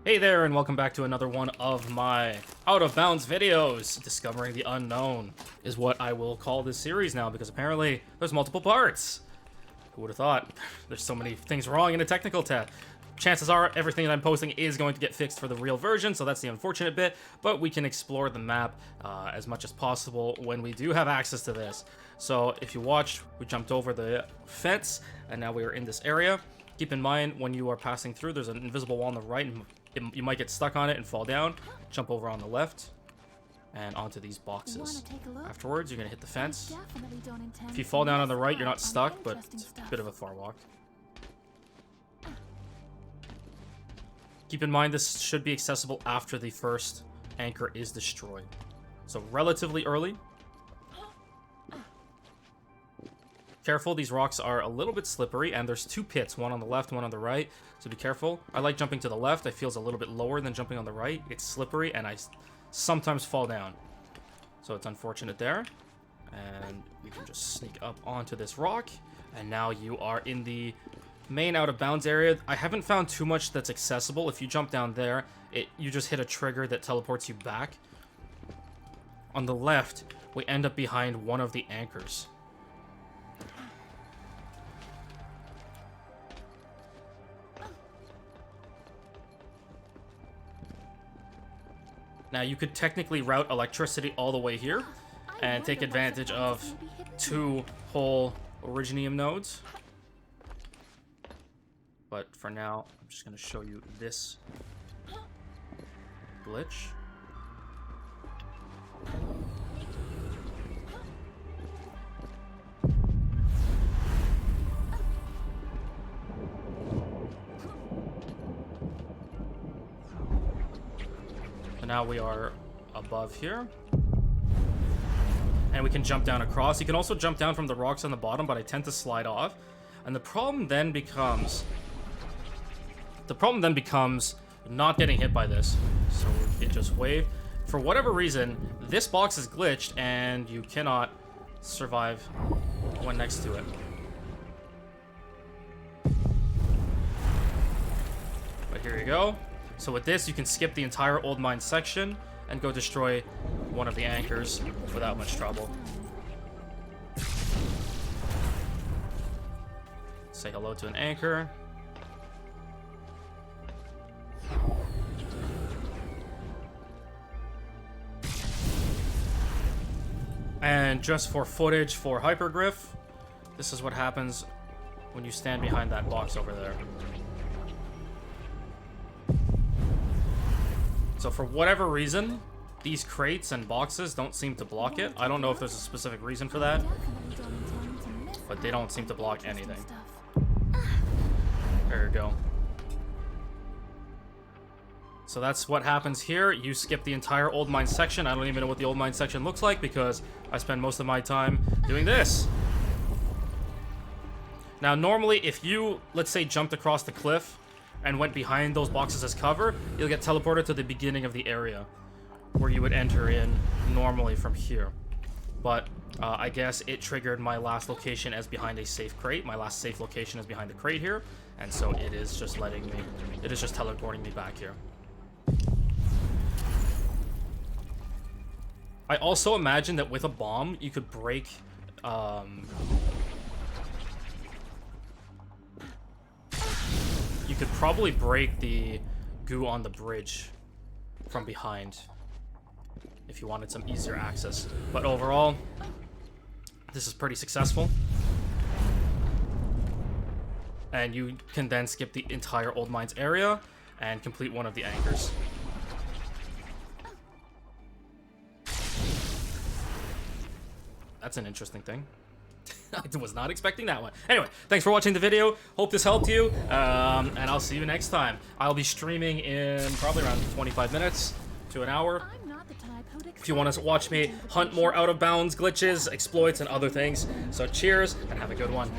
Hey there, and welcome back to another one of my Out of Bounds videos. Discovering the unknown is what I will call this series now, because apparently there's multiple parts. Who would have thought? There's so many things wrong in a technical test. Chances are everything that I'm posting is going to get fixed for the real version, so that's the unfortunate bit, but we can explore the map as much as possible when we do have access to this. So if you watched, we jumped over the fence, and now we are in this area. Keep in mind, when you are passing through, there's an invisible wall on the right, and you might get stuck on it and fall down. Jump over on the left and onto these boxes. Afterwards, you're gonna hit the fence. If you fall down on the right, you're not stuck, but it's a bit of a far walk. Keep in mind, this should be accessible after the first anchor is destroyed. So relatively early. Careful, these rocks are a little bit slippery, and there's two pits, one on the left, one on the right, so be careful. I like jumping to the left. It feels a little bit lower than jumping on the right. It's slippery, and I sometimes fall down. So it's unfortunate there. And you can just sneak up onto this rock, and now you are in the main out of bounds area. I haven't found too much that's accessible. If you jump down there, you just hit a trigger that teleports you back. On the left, we end up behind one of the anchors. Now, you could technically route electricity all the way here and take advantage of two whole originium nodes. But for now, I'm just going to show you this glitch. Now we are above here, and we can jump down across. You can also jump down from the rocks on the bottom, but I tend to slide off, and the problem then becomes not getting hit by this. So it just waved. For whatever reason, this box is glitched and you cannot survive when next to it. But here you go. So with this, you can skip the entire old mine section and go destroy one of the anchors without much trouble. Say hello to an anchor. And just for footage for Hypergriff, this is what happens when you stand behind that box over there. So for whatever reason, these crates and boxes don't seem to block it. I don't know if there's a specific reason for that, but they don't seem to block anything. There you go. So that's what happens here. You skip the entire old mine section. I don't even know what the old mine section looks like because I spend most of my time doing this. Now, normally, if you, let's say, jumped across the cliff and went behind those boxes as cover, you'll get teleported to the beginning of the area where you would enter in normally from here. But I guess it triggered my last location as behind a safe crate. My last safe location is behind the crate here, and so it is just teleporting me back here. I also imagine that with a bomb, you could break you could probably break the goo on the bridge from behind if you wanted some easier access. But overall, this is pretty successful. And you can then skip the entire old mines area and complete one of the anchors. That's an interesting thing. I was not expecting that one. Anyway, thanks for watching the video. Hope this helped you, and I'll see you next time. I'll be streaming in probably around 25 minutes to an hour. If you want to watch me hunt more out of bounds glitches, exploits, and other things. So cheers, and have a good one.